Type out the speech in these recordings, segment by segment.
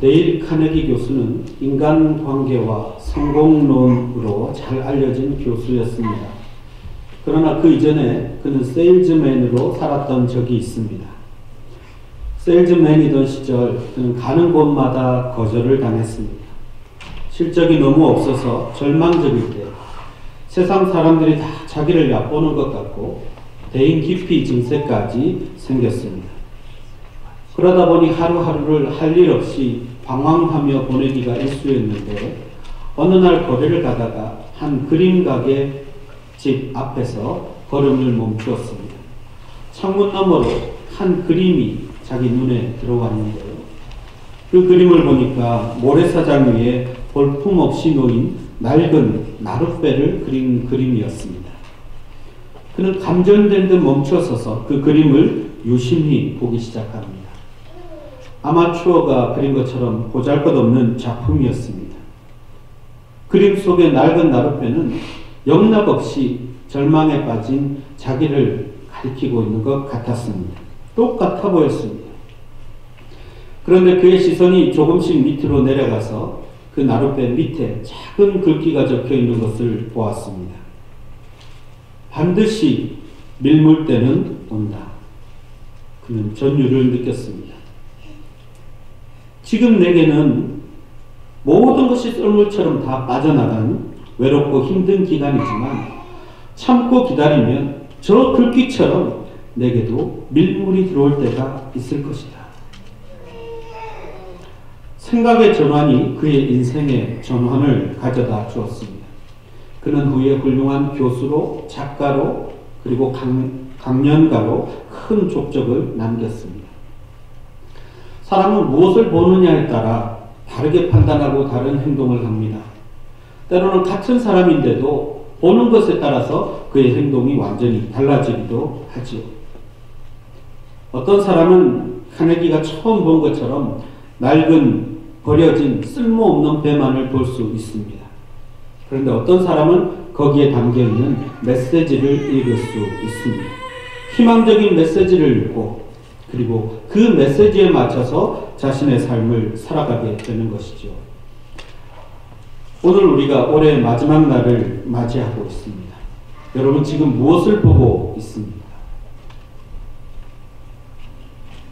데일 카네기 교수는 인간관계와 성공론으로 잘 알려진 교수였습니다. 그러나 그 이전에 그는 세일즈맨으로 살았던 적이 있습니다. 세일즈맨이던 시절 그는 가는 곳마다 거절을 당했습니다. 실적이 너무 없어서 절망적일 때 세상 사람들이 다 자기를 얕보는 것 같고 대인 기피 증세까지 생겼습니다. 그러다 보니 하루하루를 할 일 없이 방황하며 보내기가 일쑤였는데 어느 날 거리를 가다가 한 그림 가게 집 앞에서 걸음을 멈추었습니다. 창문 너머로 한 그림이 자기 눈에 들어왔는데요. 그 그림을 보니까 모래사장 위에 볼품없이 놓인 낡은 나룻배를 그린 그림이었습니다. 그는 감전된 듯 멈춰서서 그 그림을 유심히 보기 시작합니다. 아마추어가 그린 것처럼 보잘것없는 작품이었습니다. 그림 속의 낡은 나룻배는 영락없이 절망에 빠진 자기를 가리키고 있는 것 같았습니다. 똑같아 보였습니다. 그런데 그의 시선이 조금씩 밑으로 내려가서 그 나룻배 밑에 작은 글귀가 적혀 있는 것을 보았습니다. 반드시 밀물 때는 온다. 그는 전율을 느꼈습니다. 지금 내게는 모든 것이 썰물처럼 다 빠져나간 외롭고 힘든 기간이지만 참고 기다리면 저 글귀처럼 내게도 밀물이 들어올 때가 있을 것이다. 생각의 전환이 그의 인생의 전환을 가져다 주었습니다. 그는 후에 훌륭한 교수로, 작가로, 그리고 강연가로 큰 족적을 남겼습니다. 사람은 무엇을 보느냐에 따라 다르게 판단하고 다른 행동을 합니다. 때로는 같은 사람인데도 보는 것에 따라서 그의 행동이 완전히 달라지기도 하지요. 어떤 사람은 카네기가 처음 본 것처럼 낡은 버려진 쓸모없는 배만을 볼 수 있습니다. 그런데 어떤 사람은 거기에 담겨있는 메시지를 읽을 수 있습니다. 희망적인 메시지를 읽고 그리고 그 메시지에 맞춰서 자신의 삶을 살아가게 되는 것이죠. 오늘 우리가 올해의 마지막 날을 맞이하고 있습니다. 여러분 지금 무엇을 보고 있습니까?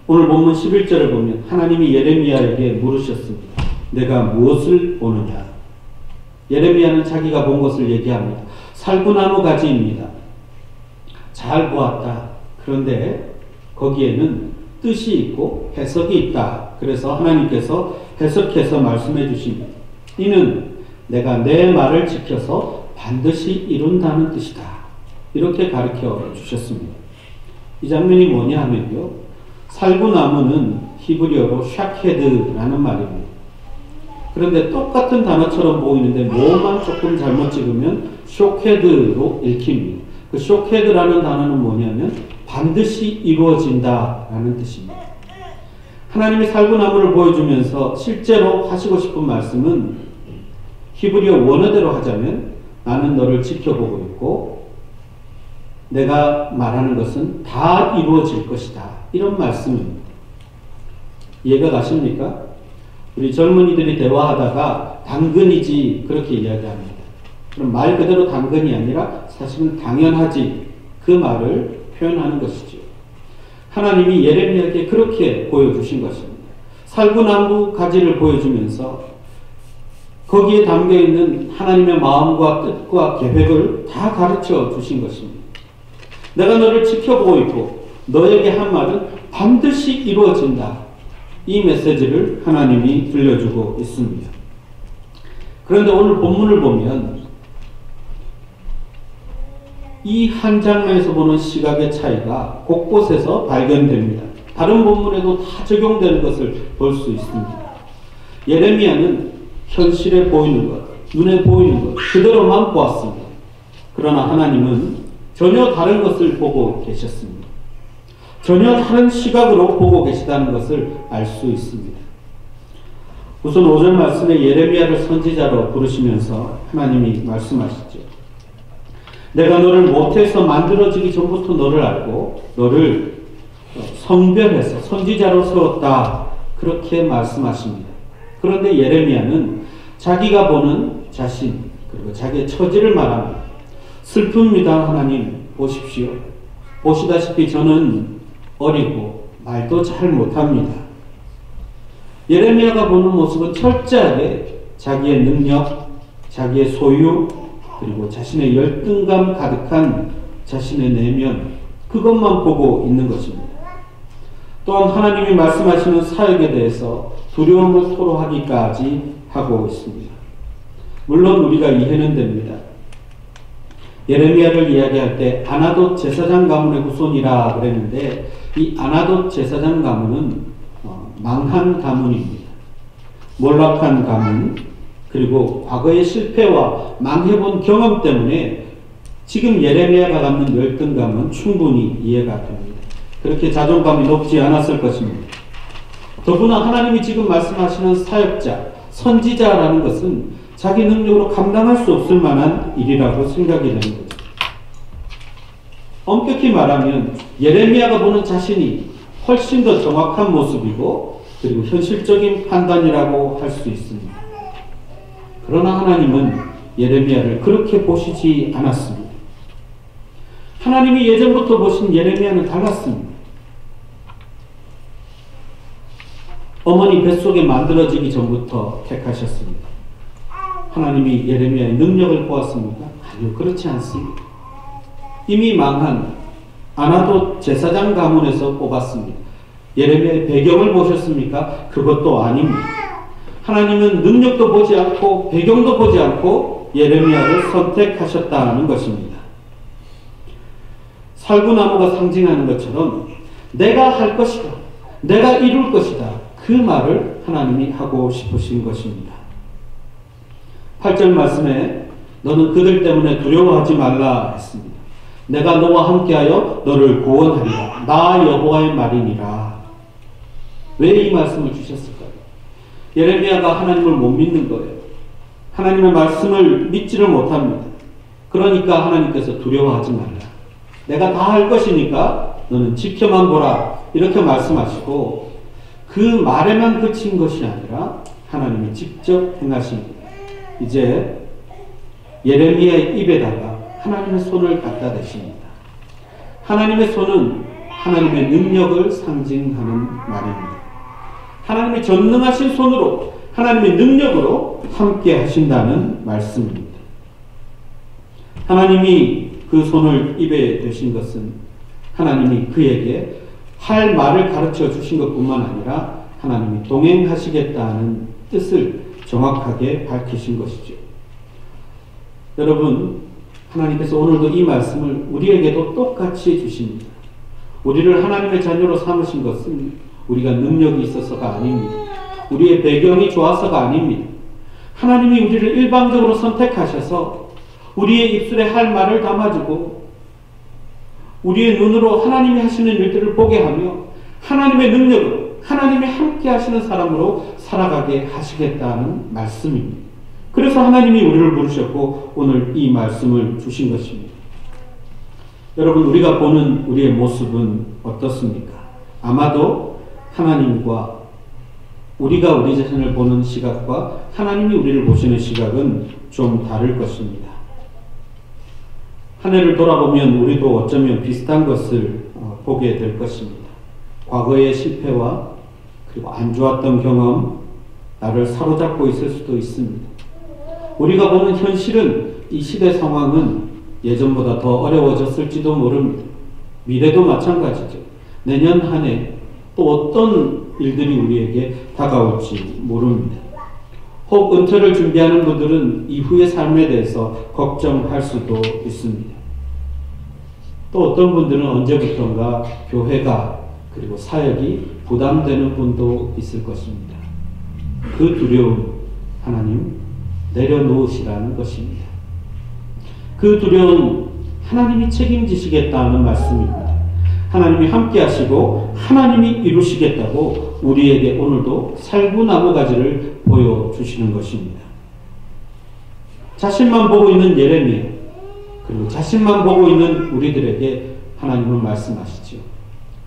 오늘 본문 11절을 보면 하나님이 예레미야에게 물으셨습니다. 내가 무엇을 보느냐? 예레미야는 자기가 본 것을 얘기합니다. 살구나무 가지입니다. 잘 보았다. 그런데 거기에는 뜻이 있고 해석이 있다. 그래서 하나님께서 해석해서 말씀해 주십니다. 이는 내가 내 말을 지켜서 반드시 이룬다는 뜻이다. 이렇게 가르쳐 주셨습니다. 이 장면이 뭐냐 하면요. 살구나무는 히브리어로 샤케드라는 말입니다. 그런데 똑같은 단어처럼 보이는데 뭐만 조금 잘못 찍으면 쇼케드로 읽힙니다. 그 쇼케드라는 단어는 뭐냐면 반드시 이루어진다라는 뜻입니다. 하나님이 살구나무를 보여주면서 실제로 하시고 싶은 말씀은 히브리어 원어대로 하자면 나는 너를 지켜보고 있고 내가 말하는 것은 다 이루어질 것이다. 이런 말씀입니다. 이해가 가십니까? 우리 젊은이들이 대화하다가 당근이지 그렇게 이야기합니다. 그럼 말 그대로 당근이 아니라 사실은 당연하지 그 말을 표현하는 것이죠. 하나님이 예레미야에게 그렇게 보여주신 것입니다. 살구나무 가지를 보여주면서 거기에 담겨있는 하나님의 마음과 뜻과 계획을 다 가르쳐 주신 것입니다. 내가 너를 지켜보고 있고 너에게 한 말은 반드시 이루어진다. 이 메시지를 하나님이 들려주고 있습니다. 그런데 오늘 본문을 보면 이 한 장면에서 보는 시각의 차이가 곳곳에서 발견됩니다. 다른 본문에도 다 적용되는 것을 볼 수 있습니다. 예레미야는 현실에 보이는 것, 눈에 보이는 것 그대로만 보았습니다. 그러나 하나님은 전혀 다른 것을 보고 계셨습니다. 전혀 다른 시각으로 보고 계시다는 것을 알 수 있습니다. 우선 5절 말씀에 예레미야를 선지자로 부르시면서 하나님이 말씀하시죠. 내가 너를 모태에서 만들어지기 전부터 너를 알고 너를 성별해서 선지자로 세웠다. 그렇게 말씀하십니다. 그런데 예레미야는 자기가 보는 자신 그리고 자기의 처지를 말합니다. 슬픕니다. 하나님 보십시오. 보시다시피 저는 어리고 말도 잘 못합니다. 예레미야가 보는 모습은 철저하게 자기의 능력, 자기의 소유, 그리고 자신의 열등감 가득한 자신의 내면, 그것만 보고 있는 것입니다. 또한 하나님이 말씀하시는 사역에 대해서 두려움을 토로하기까지 하고 있습니다. 물론 우리가 이해는 됩니다. 예레미야를 이야기할 때 아나돗 제사장 가문의 후손이라 그랬는데, 이 아나돗 제사장 가문은 망한 가문입니다. 몰락한 가문, 그리고 과거의 실패와 망해본 경험 때문에 지금 예레미야가 갖는 열등감은 충분히 이해가 됩니다. 그렇게 자존감이 높지 않았을 것입니다. 더구나 하나님이 지금 말씀하시는 사역자, 선지자라는 것은 자기 능력으로 감당할 수 없을 만한 일이라고 생각이 되는 거죠. 엄격히 말하면 예레미야가 보는 자신이 훨씬 더 정확한 모습이고 그리고 현실적인 판단이라고 할 수 있습니다. 그러나 하나님은 예레미야를 그렇게 보시지 않았습니다. 하나님이 예전부터 보신 예레미야는 달랐습니다. 어머니 뱃속에 만들어지기 전부터 택하셨습니다. 하나님이 예레미야의 능력을 보았습니까? 아니요, 그렇지 않습니다. 이미 망한 아나돗 제사장 가문에서 뽑았습니다. 예레미야의 배경을 보셨습니까? 그것도 아닙니다. 하나님은 능력도 보지 않고 배경도 보지 않고 예레미야를 선택하셨다는 것입니다. 살구나무가 상징하는 것처럼 내가 할 것이다, 내가 이룰 것이다, 그 말을 하나님이 하고 싶으신 것입니다. 8절 말씀에 너는 그들 때문에 두려워하지 말라 했습니다. 내가 너와 함께하여 너를 구원하리라. 나 여호와의 말이니라. 왜 이 말씀을 주셨을까요? 예레미야가 하나님을 못 믿는 거예요. 하나님의 말씀을 믿지를 못합니다. 그러니까 하나님께서 두려워하지 말라. 내가 다 할 것이니까 너는 지켜만 보라. 이렇게 말씀하시고 그 말에만 그친 것이 아니라 하나님이 직접 행하십니다. 이제 예레미야의 입에다가 하나님의 손을 갖다 대십니다. 하나님의 손은 하나님의 능력을 상징하는 말입니다. 하나님의 전능하신 손으로 하나님의 능력으로 함께 하신다는 말씀입니다. 하나님이 그 손을 입에 대신 것은 하나님이 그에게 할 말을 가르쳐 주신 것뿐만 아니라 하나님이 동행하시겠다는 뜻을 정확하게 밝히신 것이죠. 여러분, 하나님께서 오늘도 이 말씀을 우리에게도 똑같이 주십니다. 우리를 하나님의 자녀로 삼으신 것은 우리가 능력이 있어서가 아닙니다. 우리의 배경이 좋아서가 아닙니다. 하나님이 우리를 일방적으로 선택하셔서 우리의 입술에 할 말을 담아주고 우리의 눈으로 하나님이 하시는 일들을 보게 하며 하나님의 능력으로 하나님이 함께 하시는 사람으로 살아가게 하시겠다는 말씀입니다. 그래서 하나님이 우리를 부르셨고 오늘 이 말씀을 주신 것입니다. 여러분, 우리가 보는 우리의 모습은 어떻습니까? 아마도 하나님과 우리가 우리 자신을 보는 시각과 하나님이 우리를 보시는 시각은 좀 다를 것입니다. 한 해를 돌아보면 우리도 어쩌면 비슷한 것을 보게 될 것입니다. 과거의 실패와 그리고 안 좋았던 경험, 나를 사로잡고 있을 수도 있습니다. 우리가 보는 현실은 이 시대 상황은 예전보다 더 어려워졌을지도 모릅니다. 미래도 마찬가지죠. 내년 한 해 또 어떤 일들이 우리에게 다가올지 모릅니다. 혹 은퇴를 준비하는 분들은 이후의 삶에 대해서 걱정할 수도 있습니다. 또 어떤 분들은 언제부턴가 교회가 그리고 사역이 부담되는 분도 있을 것입니다. 그 두려움 하나님 내려놓으시라는 것입니다. 그 두려움 하나님이 책임지시겠다는 말씀입니다. 하나님이 함께 하시고 하나님이 이루시겠다고 우리에게 오늘도 살구나무가지를 보여주시는 것입니다. 자신만 보고 있는 예레미야 그리고 자신만 보고 있는 우리들에게 하나님은 말씀하시죠.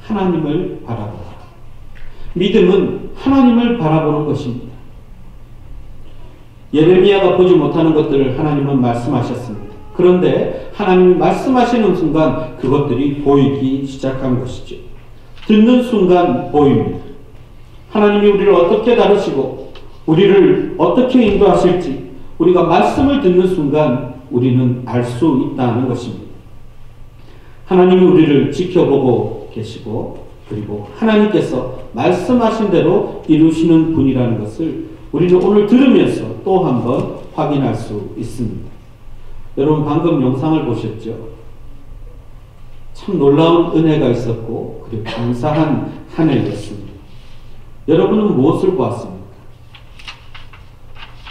하나님을 바라보라. 믿음은 하나님을 바라보는 것입니다. 예레미야가 보지 못하는 것들을 하나님은 말씀하셨습니다. 그런데 하나님이 말씀하시는 순간 그것들이 보이기 시작한 것이죠. 듣는 순간 보입니다. 하나님이 우리를 어떻게 다루시고 우리를 어떻게 인도하실지 우리가 말씀을 듣는 순간 우리는 알 수 있다는 것입니다. 하나님이 우리를 지켜보고 계시고 그리고 하나님께서 말씀하신 대로 이루시는 분이라는 것을 우리는 오늘 들으면서 또 한 번 확인할 수 있습니다. 여러분 방금 영상을 보셨죠? 참 놀라운 은혜가 있었고 그리고 감사한 한 해였습니다. 여러분은 무엇을 보았습니까?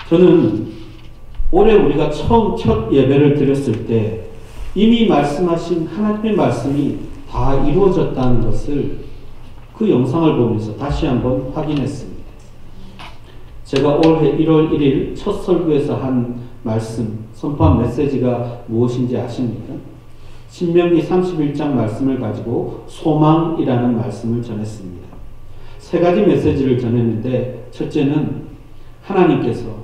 저는 올해 우리가 처음 첫 예배를 드렸을 때 이미 말씀하신 하나님의 말씀이 다 이루어졌다는 것을 그 영상을 보면서 다시 한번 확인했습니다. 제가 올해 1월 1일 첫 설교에서 한 말씀, 선포한 메시지가 무엇인지 아십니까? 신명기 31장 말씀을 가지고 소망이라는 말씀을 전했습니다. 세 가지 메시지를 전했는데 첫째는 하나님께서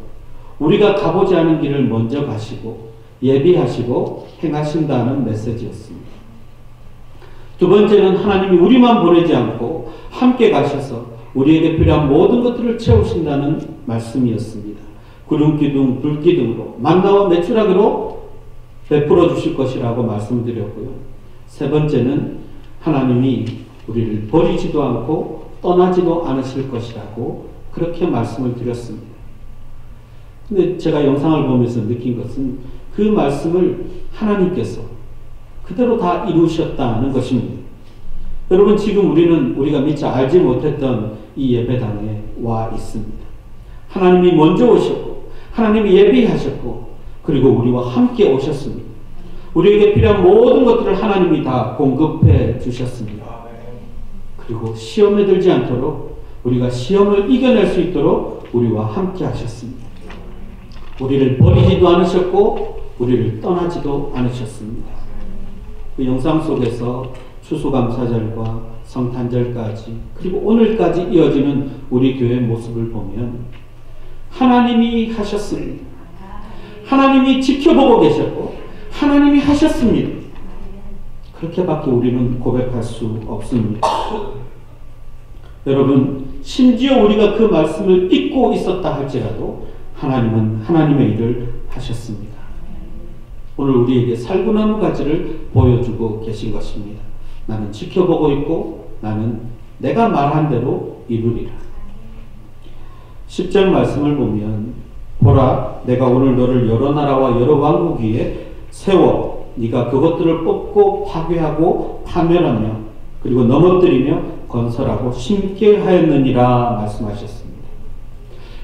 우리가 가보지 않은 길을 먼저 가시고 예비하시고 행하신다는 메시지였습니다. 두 번째는 하나님이 우리만 보내지 않고 함께 가셔서 우리에게 필요한 모든 것들을 채우신다는 말씀이었습니다. 구름기둥, 불기둥으로 만나와 메추라기로 베풀어 주실 것이라고 말씀드렸고요. 세 번째는 하나님이 우리를 버리지도 않고 떠나지도 않으실 것이라고 그렇게 말씀을 드렸습니다. 근데 제가 영상을 보면서 느낀 것은 그 말씀을 하나님께서 그대로 다 이루셨다는 것입니다. 여러분 지금 우리가 미처 알지 못했던 이 예배당에 와 있습니다. 하나님이 먼저 오셨고 하나님이 예비하셨고 그리고 우리와 함께 오셨습니다. 우리에게 필요한 모든 것들을 하나님이 다 공급해 주셨습니다. 그리고 시험에 들지 않도록 우리가 시험을 이겨낼 수 있도록 우리와 함께 하셨습니다. 우리를 버리지도 않으셨고 우리를 떠나지도 않으셨습니다. 그 영상 속에서 추수감사절과 성탄절까지 그리고 오늘까지 이어지는 우리 교회의 모습을 보면 하나님이 하셨습니다. 하나님이 지켜보고 계셨고 하나님이 하셨습니다. 그렇게밖에 우리는 고백할 수 없습니다. 여러분 심지어 우리가 그 말씀을 잊고 있었다 할지라도 하나님은 하나님의 일을 하셨습니다. 오늘 우리에게 살구나무 가지를 보여주고 계신 것입니다. 나는 지켜보고 있고 나는 내가 말한 대로 이루리라. 10절 말씀을 보면 보라 내가 오늘 너를 여러 나라와 여러 왕국 위에 세워 네가 그것들을 뽑고 파괴하고 파멸하며 그리고 넘어뜨리며 건설하고 심게 하였느니라 말씀하셨습니다.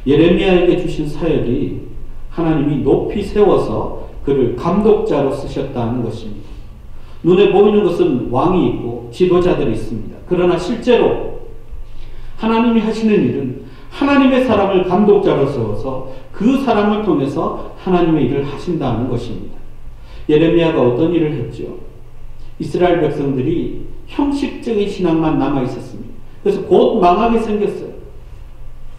예레미야에게 주신 사역이 하나님이 높이 세워서 그를 감독자로 쓰셨다는 것입니다. 눈에 보이는 것은 왕이 있고 지도자들이 있습니다. 그러나 실제로 하나님이 하시는 일은 하나님의 사람을 감독자로 세워서 그 사람을 통해서 하나님의 일을 하신다는 것입니다. 예레미야가 어떤 일을 했죠? 이스라엘 백성들이 형식적인 신앙만 남아 있었습니다. 그래서 곧 망하게 생겼어요.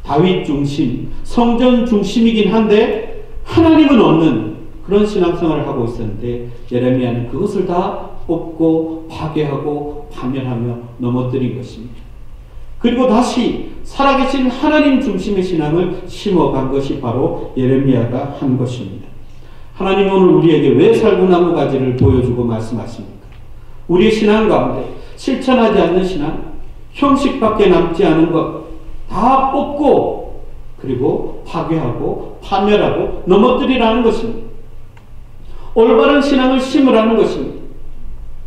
다윗 중심, 성전 중심이긴 한데 하나님은 없는 그런 신앙생활을 하고 있었는데 예레미야는 그것을 다 뽑고 파괴하고 파멸하며 넘어뜨린 것입니다. 그리고 다시 살아계신 하나님 중심의 신앙을 심어간 것이 바로 예레미야가 한 것입니다. 하나님은 오늘 우리에게 왜 살구나무 가지를 보여주고 말씀하십니까? 우리의 신앙 가운데 실천하지 않는 신앙, 형식밖에 남지 않은 것 다 뽑고 그리고 파괴하고 파멸하고 넘어뜨리라는 것입니다. 올바른 신앙을 심으라는 것입니다.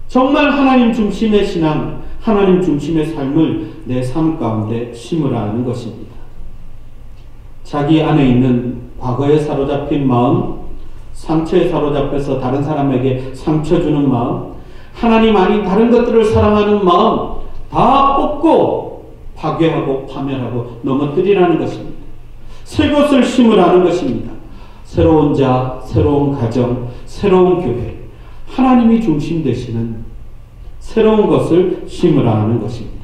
정말 하나님 중심의 신앙, 하나님 중심의 삶을 내 삶 가운데 심으라는 것입니다. 자기 안에 있는 과거에 사로잡힌 마음, 상처에 사로잡혀서 다른 사람에게 상처 주는 마음, 하나님 아닌 다른 것들을 사랑하는 마음 다 뽑고 파괴하고 파멸하고 넘어뜨리라는 것입니다. 새 것을 심으라는 것입니다. 새로운 자, 새로운 가정, 새로운 교회, 하나님이 중심 되시는 새로운 것을 심으라는 것입니다.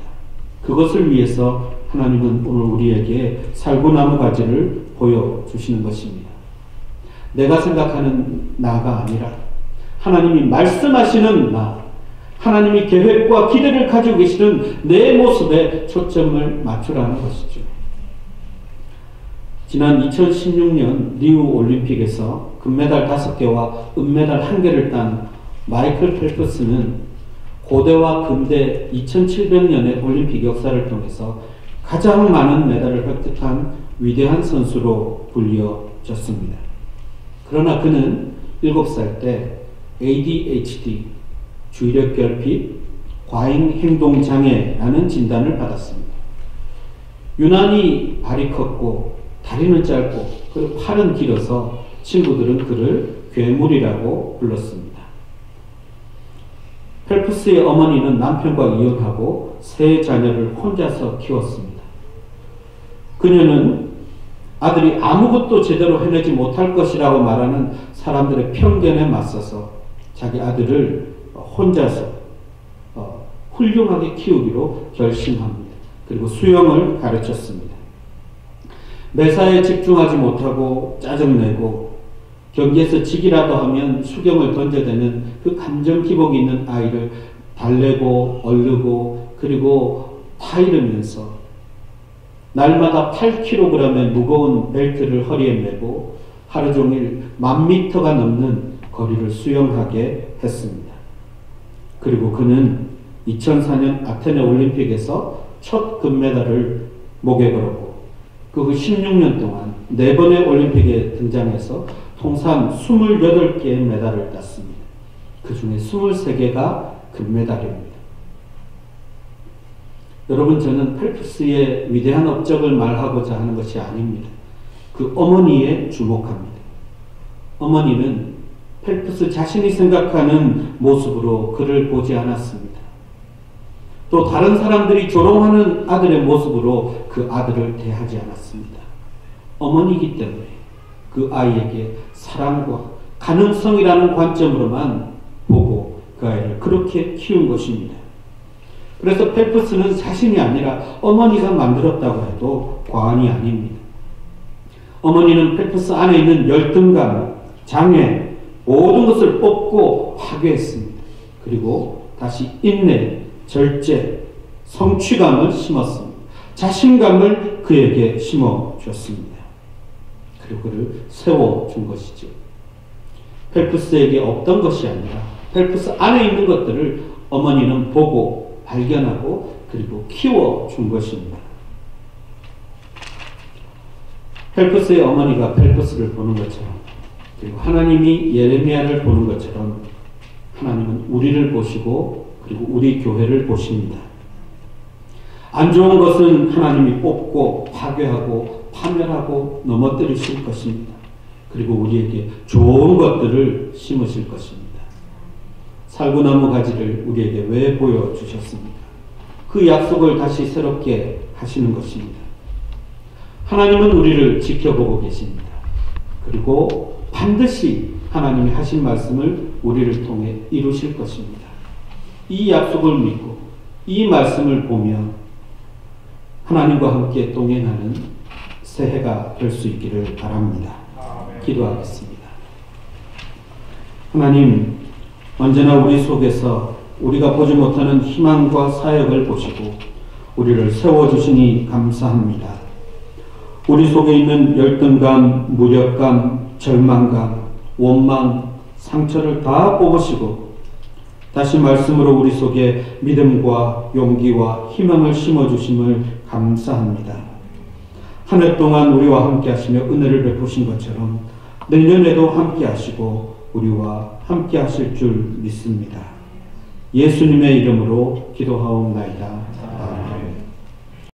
그것을 위해서 하나님은 오늘 우리에게 살구나무 가지를 보여주시는 것입니다. 내가 생각하는 나가 아니라 하나님이 말씀하시는 나, 하나님이 계획과 기대를 가지고 계시는 내 모습에 초점을 맞추라는 것이죠. 지난 2016년 리우 올림픽에서 금메달 5개와 은메달 1개를 딴 마이클 펠프스는 고대와 근대 2700년의 올림픽 역사를 통해서 가장 많은 메달을 획득한 위대한 선수로 불려졌습니다. 그러나 그는 7살 때 ADHD, 주의력 결핍, 과잉 행동 장애라는 진단을 받았습니다. 유난히 발이 컸고 다리는 짧고 그리고 팔은 길어서 친구들은 그를 괴물이라고 불렀습니다. 펠프스의 어머니는 남편과 이혼하고 세 자녀를 혼자서 키웠습니다. 그녀는 아들이 아무것도 제대로 해내지 못할 것이라고 말하는 사람들의 편견에 맞서서 자기 아들을 혼자서 훌륭하게 키우기로 결심합니다. 그리고 수영을 가르쳤습니다. 매사에 집중하지 못하고 짜증내고 경기에서 지기라도 하면 수경을 던져대는 그 감정 기복이 있는 아이를 달래고 얼르고 그리고 타이르면서 날마다 8kg의 무거운 벨트를 허리에 메고 하루 종일 1000m가 넘는 거리를 수영하게 했습니다. 그리고 그는 2004년 아테네 올림픽에서 첫 금메달을 목에 걸었고 그 후 16년 동안 4번의 올림픽에 등장해서 통산 28개의 메달을 땄습니다. 그 중에 23개가 금메달입니다. 여러분, 저는 펠프스의 위대한 업적을 말하고자 하는 것이 아닙니다. 그 어머니에 주목합니다. 어머니는 펠프스 자신이 생각하는 모습으로 그를 보지 않았습니다. 또 다른 사람들이 조롱하는 아들의 모습으로 그 아들을 대하지 않았습니다. 어머니이기 때문에 그 아이에게 사랑과 가능성이라는 관점으로만 보고 그 아이를 그렇게 키운 것입니다. 그래서 펠프스는 자신이 아니라 어머니가 만들었다고 해도 과언이 아닙니다. 어머니는 펠프스 안에 있는 열등감, 장애, 모든 것을 뽑고 파괴했습니다. 그리고 다시 인내, 절제, 성취감을 심었습니다. 자신감을 그에게 심어줬습니다. 그리고 그를 세워준 것이죠. 펠프스에게 없던 것이 아니라 펠프스 안에 있는 것들을 어머니는 보고 발견하고 그리고 키워준 것입니다. 펠프스의 어머니가 펠프스를 보는 것처럼 그리고 하나님이 예레미야를 보는 것처럼 하나님은 우리를 보시고 그리고 우리 교회를 보십니다. 안 좋은 것은 하나님이 뽑고 파괴하고 파멸하고 넘어뜨리실 것입니다. 그리고 우리에게 좋은 것들을 심으실 것입니다. 살구나무 가지를 우리에게 왜 보여주셨습니까? 그 약속을 다시 새롭게 하시는 것입니다. 하나님은 우리를 지켜보고 계십니다. 그리고 반드시 하나님이 하신 말씀을 우리를 통해 이루실 것입니다. 이 약속을 믿고 이 말씀을 보며 하나님과 함께 동행하는 새해가 될 수 있기를 바랍니다. 기도하겠습니다. 하나님, 언제나 우리 속에서 우리가 보지 못하는 희망과 사역을 보시고 우리를 세워주시니 감사합니다. 우리 속에 있는 열등감, 무력감, 절망감, 원망, 상처를 다 뽑으시고 다시 말씀으로 우리 속에 믿음과 용기와 희망을 심어주심을 감사합니다. 한 해 동안 우리와 함께 하시며 은혜를 베푸신 것처럼 내년에도 함께 하시고 우리와 함께 하실 줄 믿습니다. 예수님의 이름으로 기도하옵나이다.